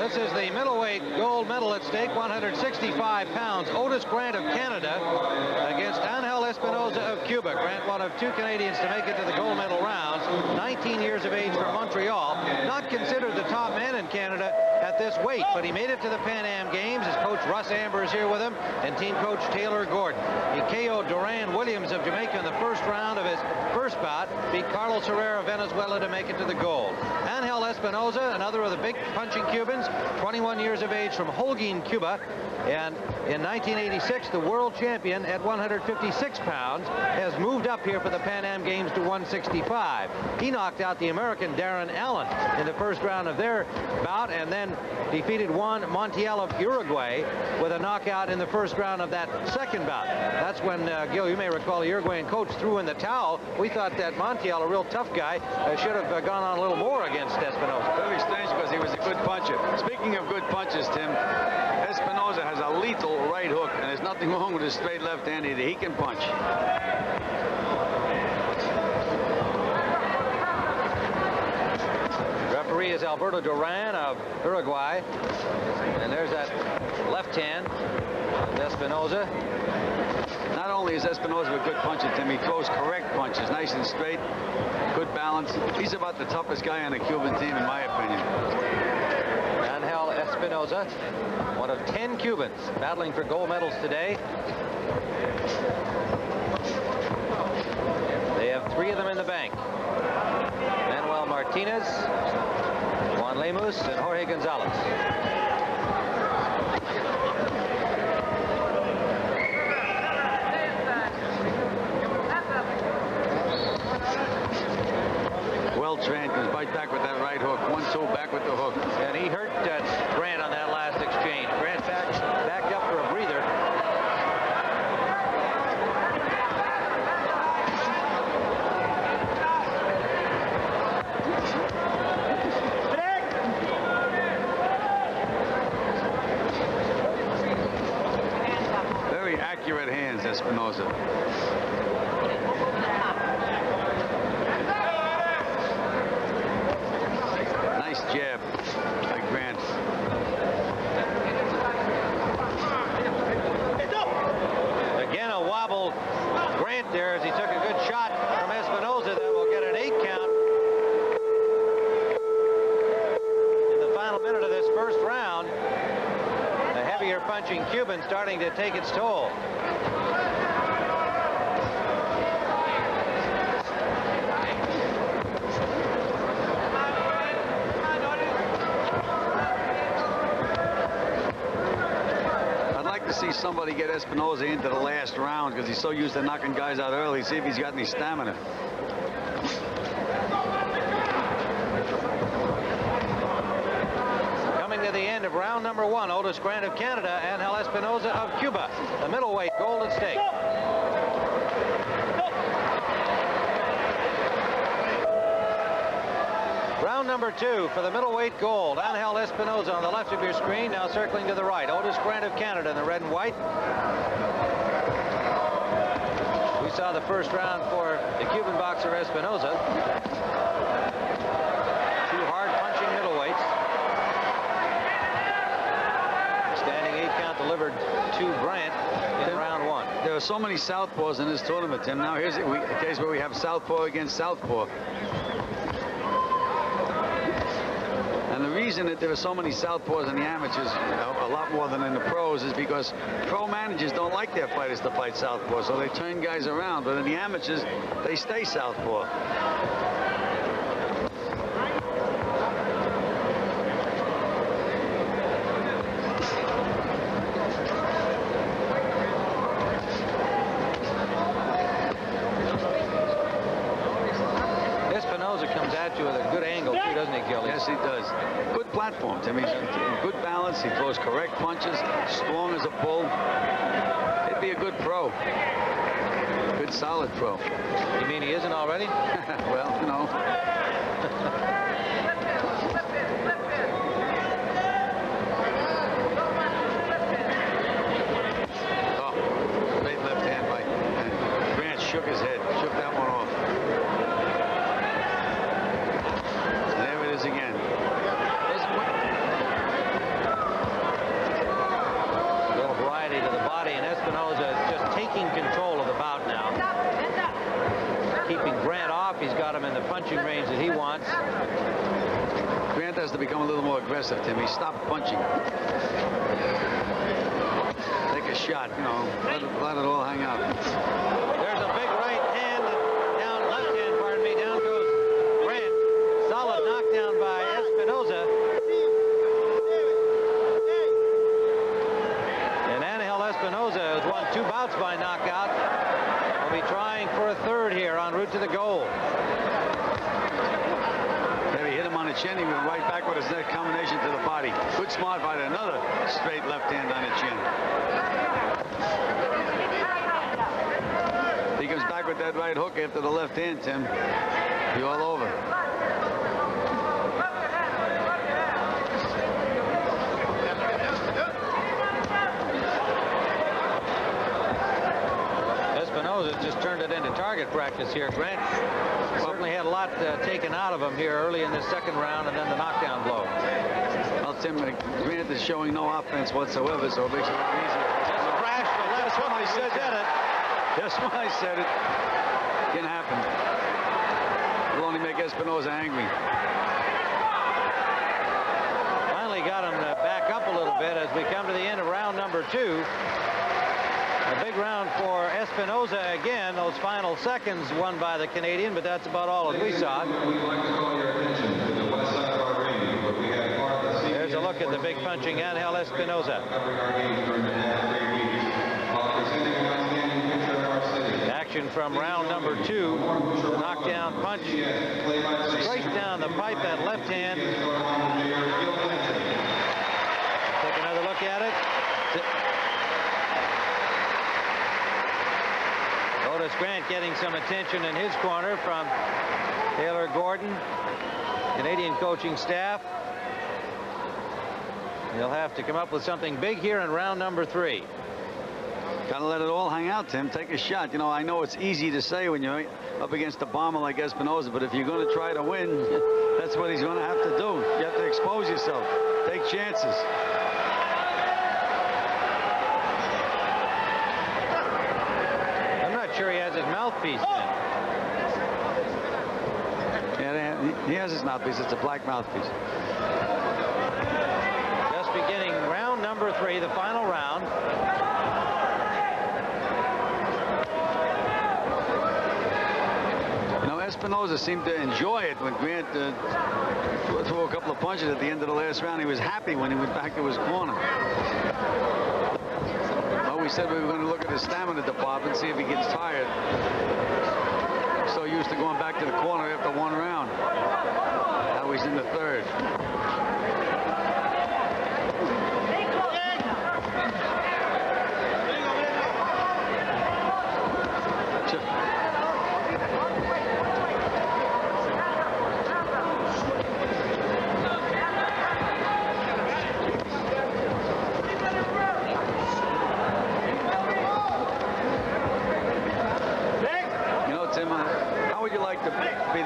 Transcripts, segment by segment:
This is the middleweight gold medal at stake, 165 pounds. Otis Grant of Canada against Ángel Espinosa of Cuba. Grant, one of 2 Canadians to make it to the gold medal rounds. 19 years of age from Montreal. Not considered the top man in Canada at this weight, but he made it to the Pan Am Games. His coach Russ Amber is here with him, and team coach Taylor Gordon. He KO'd Duran Williams of Jamaica in the first round of his first bout, beat Carlos Herrera of Venezuela to make it to the gold. Ángel Espinosa, another of the big punching Cubans, 21 years of age from Holguin, Cuba, and in 1986 the world champion at 156 pounds, has moved up here for the Pan Am Games to 165. He knocked out the American Darren Allen in the first round of their bout, and then defeated Juan Montiel of Uruguay with a knockout in the first round of that second bout. That's when, Gil, you may recall, the Uruguayan coach threw in the towel. We thought that Montiel, a real tough guy, should have gone on a little more against Espinosa. Very strange because he was a good puncher. Speaking of good punches, Tim, Espinosa has a lethal right hook, and there's nothing wrong with his straight left hand either. He can punch. Referee is Alberto Duran of Uruguay, and there's that left hand of Espinosa. Not only is Espinosa a good puncher, Tim, he throws correct punches, nice and straight, good balance. He's about the toughest guy on the Cuban team, in my opinion. Ángel Espinosa, one of 10 Cubans battling for gold medals today. They have 3 of them in the bank. Manuel Martinez, Juan Lemus, and Jorge Gonzalez. Well-trained, goes right back with that right hook. 1-2, back with the hook. And he hurt Grant on that last exchange. Grant backed up for a breather. Very accurate hands, Espinosa. Nice jab by Grant. Again, a wobble Grant there as he took a good shot from Espinosa. Then we'll get an 8 count in the final minute of this first round. The heavier punching Cuban starting to take its toll. See somebody get Espinosa into the last round because he's so used to knocking guys out early. See if he's got any stamina. Coming to the end of round number 1, Otis Grant of Canada and Ángel Espinosa of Cuba. The middleweight gold at stake. Round number 2 for the middleweight gold. Ángel Espinosa on the left of your screen, now circling to the right. Otis Grant of Canada in the red and white. We saw the first round for the Cuban boxer Espinosa. 2 hard punching middleweights. Standing 8 count delivered to Grant in round 1. There are so many southpaws in this tournament, Tim. Now here's a case where we have southpaw against southpaw. And the reason that there are so many southpaws in the amateurs, a lot more than in the pros, is because pro managers don't like their fighters to fight southpaw, so they turn guys around. But in the amateurs, they stay southpaw. Comes at you with a good angle too, doesn't he, Gilly? Yes, he does. Good platform, Tim. He's in good balance. He throws correct punches, strong as a bull. He'd be a good pro. Good, solid pro. You mean he isn't already? Well, you know. Oh, great left hand by Grant. Shook his head. Shook that one off. Again. has to become a little more aggressive, Timmy. Stop punching. Take a shot, you know, let it all hang out. There's a big right hand, down left hand, pardon me, down goes Grant. Solid knockdown by Espinosa. And Ángel Espinosa has won 2 bouts by knockout. Will be trying for a third here en route to the goal. There he hit him on the chin. He went right back with his neck combination to the body. Good smart fight. Another straight left hand on the chin. He comes back with that right hook after the left hand, Tim. Be all over. Espinosa just turned it into target practice here. Grant certainly had a lot taken out of him here early in the second round, and then the knockdown blow. Well, Tim, Grant is showing no offense whatsoever, so it makes it a lot easier. Just crashed the left That's when I hook. said that. That's when I said it. Can happen. It'll only make Espinosa angry. Finally got him to back up a little bit as we come to the end of round number 2. A big round for Espinosa again. Those final seconds won by the Canadian, but that's about all that we saw. There's a look at the big punching Ángel Espinosa. Action from round number 2. Knockdown punch. Straight down the pipe, that left hand. Take another look at it. Otis Grant getting some attention in his corner from Taylor Gordon, Canadian coaching staff. He'll have to come up with something big here in round number 3. Gotta let it all hang out, Tim. Take a shot. You know, I know it's easy to say when you're up against a bomber like Espinosa, but if you're going to try to win, that's what he's going to have to do. You have to expose yourself. Take chances. I'm not sure he has his mouthpiece in. Yeah, he has his mouthpiece. It's a black mouthpiece. Just beginning round number 3, the final round. Espinosa seemed to enjoy it when Grant threw a couple of punches at the end of the last round. He was happy when he went back to his corner. Well, we said we were going to look at his stamina department, see if he gets tired. So used to going back to the corner after 1 round. Now he's in the 3rd.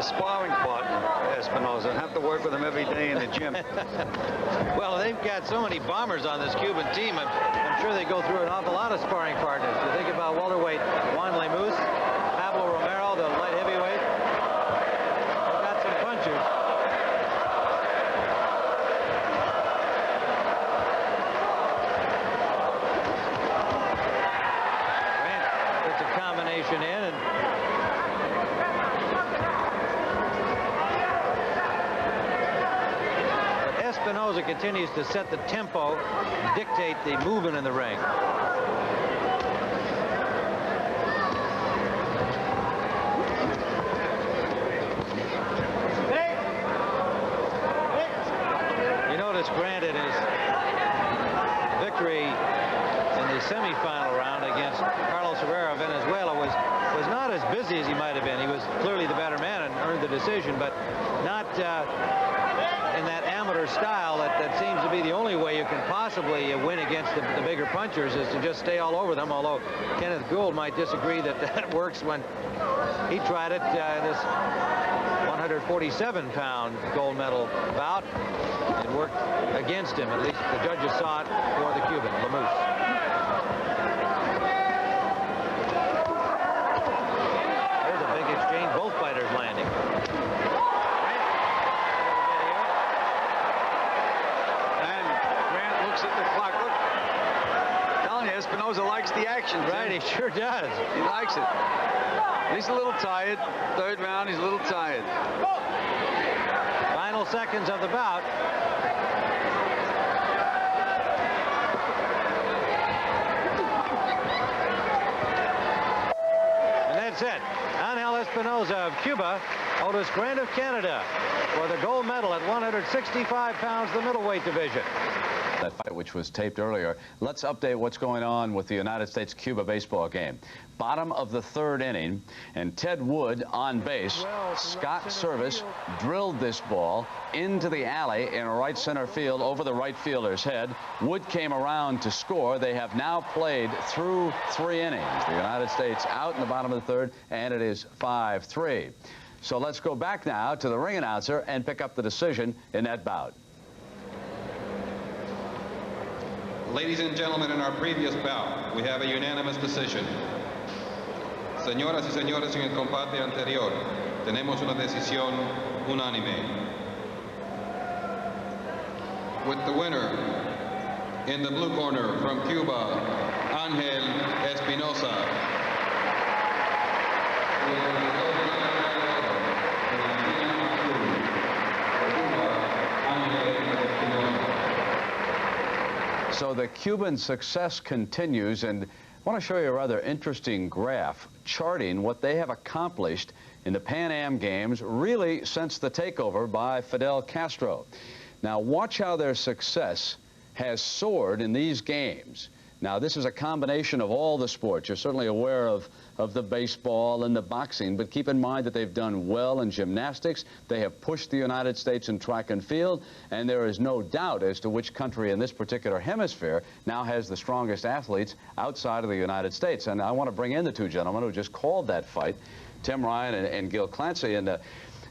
Sparring partner, Espinosa, and have to work with him every day in the gym. Well, they've got so many bombers on this Cuban team. I'm sure they go through an awful lot of sparring partners. You think about welterweight Juan Lemus, Pablo Romero, the light heavyweight. They've got some punchers. Grant puts a combination in, and Espinosa continues to set the tempo, dictate the movement in the ring. You notice Grant in his victory in the semifinal round against Carlos Herrera of Venezuela was not as busy as he might have been. He was clearly the better man and earned the decision, but not in that amateur style that seems to be the only way you can possibly win against the bigger punchers, is to just stay all over them, although Kenneth Gould might disagree that works when he tried it this 147-pound gold medal bout. It worked against him. At least the judges saw it for the Cuban, Lemus. There's a big exchange, both fighters landing. Espinosa likes the action. Right, he sure does. He likes it. He's a little tired. Third round, he's a little tired. Final seconds of the bout. And that's it. Ángel Espinosa of Cuba, Otis Grant of Canada for the gold medal at 165 pounds, the middleweight division. That fight, which was taped earlier. Let's update what's going on with the United States-Cuba baseball game. Bottom of the third inning, and Ted Wood on base. Scott Service drilled this ball into the alley in right center field over the right fielder's head. Wood came around to score. They have now played through 3 innings. The United States out in the bottom of the third, and it is 5-3. So let's go back now to the ring announcer and pick up the decision in that bout. Ladies and gentlemen, in our previous bout, we have a unanimous decision. Señoras y señores, en el combate anterior, tenemos una decisión unánime. With the winner, in the blue corner from Cuba, Ángel Espinosa. So the Cuban success continues, and I want to show you a rather interesting graph charting what they have accomplished in the Pan Am Games really since the takeover by Fidel Castro. Now watch how their success has soared in these games. Now this is a combination of all the sports. You're certainly aware of the baseball and the boxing, but keep in mind that they've done well in gymnastics. They have pushed the United States in track and field, and there is no doubt as to which country in this particular hemisphere now has the strongest athletes outside of the United States. And I want to bring in the two gentlemen who just called that fight, Tim Ryan and Gil Clancy. And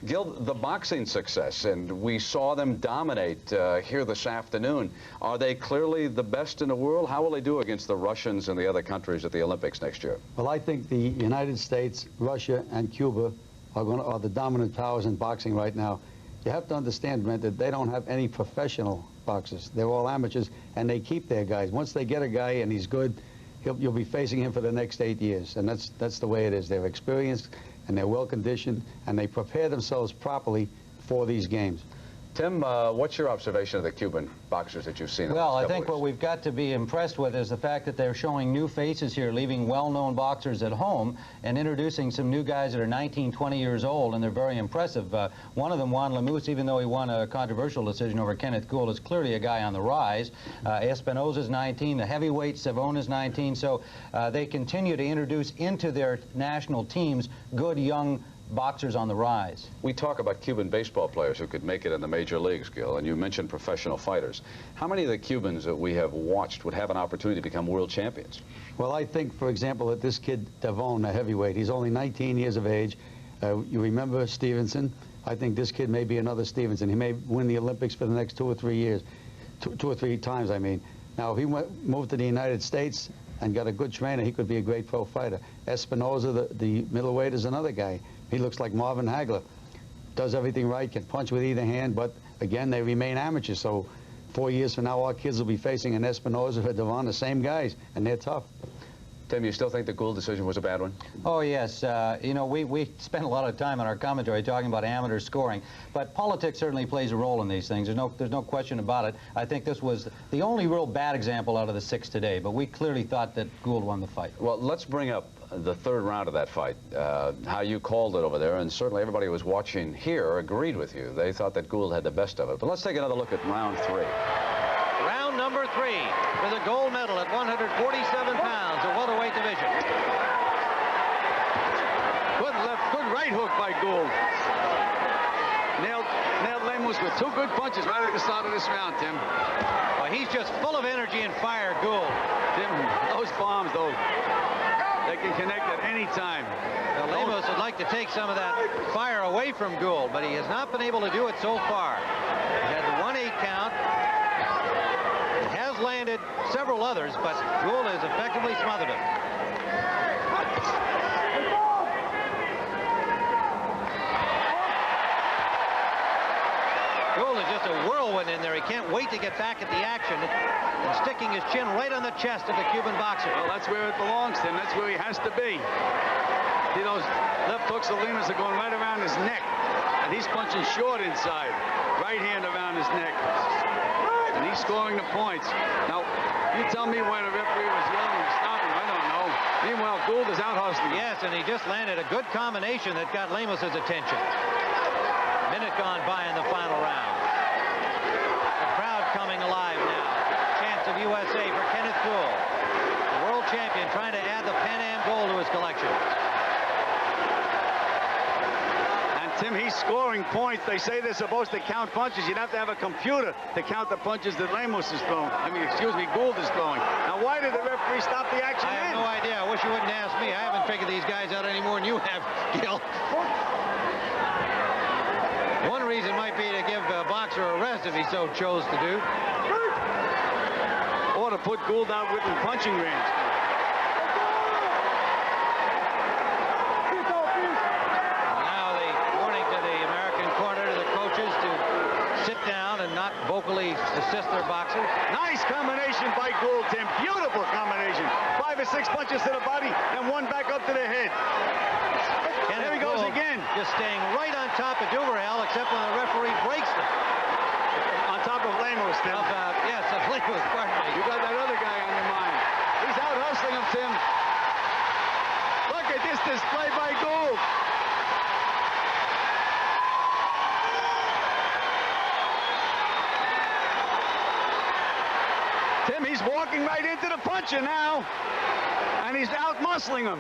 Gil, the boxing success, and we saw them dominate here this afternoon. Are they clearly the best in the world? How will they do against the Russians and the other countries at the Olympics next year? Well, I think the United States, Russia, and Cuba are the dominant powers in boxing right now. You have to understand, Brent, that they don't have any professional boxers. They're all amateurs, and they keep their guys. Once they get a guy and he's good, you'll be facing him for the next 8 years, and that's the way it is. They're experienced, and they're well-conditioned, and they prepare themselves properly for these games. Tim, what's your observation of the Cuban boxers that you've seen? Well, I think what we've got to be impressed with is the fact that they're showing new faces here, leaving well-known boxers at home and introducing some new guys that are 19, 20 years old, and they're very impressive. One of them, Juan Lemus, even though he won a controversial decision over Kenneth Gould, is clearly a guy on the rise. Espinosa's 19, the heavyweight Savona's 19, so they continue to introduce into their national teams good young boxers on the rise. We talk about Cuban baseball players who could make it in the major leagues, Gil, and you mentioned professional fighters. How many of the Cubans that we have watched would have an opportunity to become world champions? Well, I think, for example, that this kid, Davon, a heavyweight, he's only 19 years of age. You remember Stevenson? I think this kid may be another Stevenson. He may win the Olympics for the next 2 or 3 years. Two or three times, I mean. Now, if he moved to the United States and got a good trainer, he could be a great pro fighter. Espinosa, the middleweight, is another guy. He looks like Marvin Hagler. Does everything right, can punch with either hand, but again, they remain amateurs. So 4 years from now, our kids will be facing an Espinosa or Devon, the same guys, and they're tough. Tim, you still think the Gould decision was a bad one? Oh, yes. You know, we spent a lot of time in our commentary talking about amateur scoring, but politics certainly plays a role in these things. There's no question about it. I think this was the only real bad example out of the 6 today, but we clearly thought that Gould won the fight. Well, let's bring up the third round of that fight, how you called it over there, and certainly everybody who was watching here agreed with you. They thought that Gould had the best of it. But let's take another look at round 3. Round number 3 for the gold medal at 147 pounds, the welterweight division. Good left, good right hook by Gould. Nailed Lemus with 2 good punches right at the start of this round, Tim. Well, he's just full of energy and fire, Gould. Tim, those bombs, though, they can connect at any time. Now, Lemus would like to take some of that fire away from Gould, but he has not been able to do it so far. He had the 1-8 count. It has landed several others, but Gould has effectively smothered him. Gould is just a whirlwind in there. He can't wait to get back at the action and sticking his chin right on the chest of the Cuban boxer. Well, that's where it belongs to him. That's where he has to be. See, those left hooks of Lemus are going right around his neck. And he's punching short inside. Right hand around his neck. And he's scoring the points. Now, you tell me why the referee was yelling and stopping. I don't know. Meanwhile, Gould is out hustling. Yes, and he just landed a good combination that got Lemos's attention. Minute gone by in the final round. The crowd coming alive now. Chance of USA for Kenneth Gould. The world champion trying to add the Pan Am gold to his collection. Tim, he's scoring points. They say they're supposed to count punches. You'd have to have a computer to count the punches that Lemos is throwing. I mean, excuse me, Gould is throwing. Now, why did the referee stop the action? I have no idea. I wish you wouldn't ask me. I haven't figured these guys out any more than you have, Gil. One reason might be to give a boxer a rest if he so chose to do. Or to put Gould out within punching range. Not vocally assist their boxers. Nice combination by Gould, Tim. Beautiful combination. 5 or 6 punches to the body and 1 back up to the head. And there he goes again. Just staying right on top of Duverhel, except when the referee breaks them. On top of Lemos, Tim. Yes, of Lemos, pardon me. You got that other guy on your mind. He's out hustling him, Tim. Look at this display by Gould. Tim, he's walking right into the puncher now, and he's out muscling him.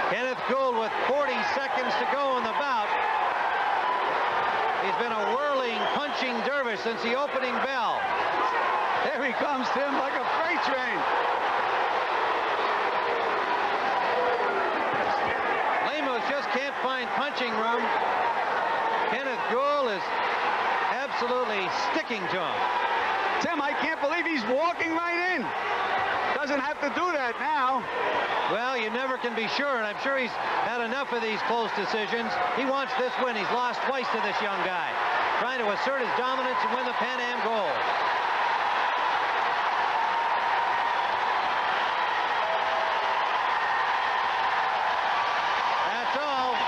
Kenneth Gould with 40 seconds to go in the bout. He's been a whirling, punching dervish since the opening bell. There he comes, Tim, like a freight train. Lemos just can't find punching room. Kenneth Gould is absolutely sticking to him. Tim, I can't believe he's walking right in. Doesn't have to do that now. Well, you never can be sure, and I'm sure he's had enough of these close decisions. He wants this win. He's lost twice to this young guy. Trying to assert his dominance and win the Pan Am gold. That's all.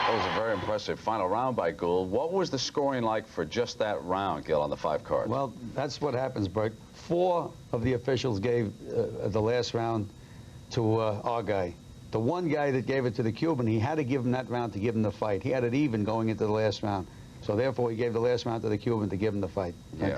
That was a very impressive final round by Gould. What was the scoring like for just that round, Gil, on the 5 card? Well, that's what happens, Bert. 4 of the officials gave the last round to our guy. The one guy that gave it to the Cuban, he had to give him that round to give him the fight. He had it even going into the last round. So therefore, he gave the last round to the Cuban to give him the fight. Yeah.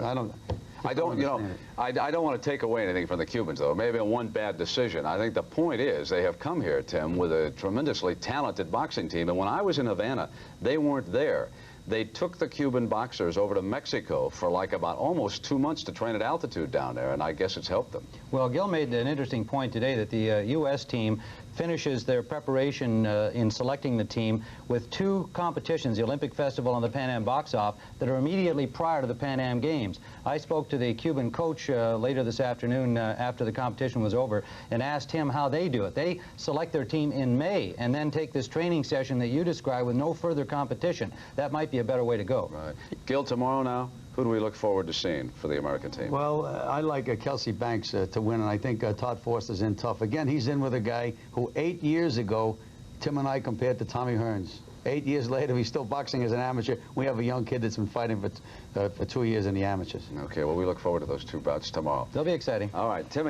I don't want to take away anything from the Cubans, though. Maybe one bad decision. I think the point is they have come here, Tim, with a tremendously talented boxing team. And when I was in Havana, they weren't there. They took the Cuban boxers over to Mexico for like about almost 2 months to train at altitude down there, and I guess it's helped them. Well, Gil made an interesting point today that the U.S. team finishes their preparation in selecting the team with 2 competitions, the Olympic Festival and the Pan Am Box-Off, that are immediately prior to the Pan Am Games. I spoke to the Cuban coach later this afternoon after the competition was over and asked him how they do it. They select their team in May and then take this training session that you described with no further competition. That might be a better way to go. Right. Gil, tomorrow now, who do we look forward to seeing for the American team? Well, I like Kelsey Banks to win, and I think Todd Foster's in tough. Again, he's in with a guy who 8 years ago, Tim and I compared to Tommy Hearns. 8 years later, he's still boxing as an amateur. We have a young kid that's been fighting for 2 years in the amateurs. Okay, well, we look forward to those 2 bouts tomorrow. They'll be exciting. All right, Tim.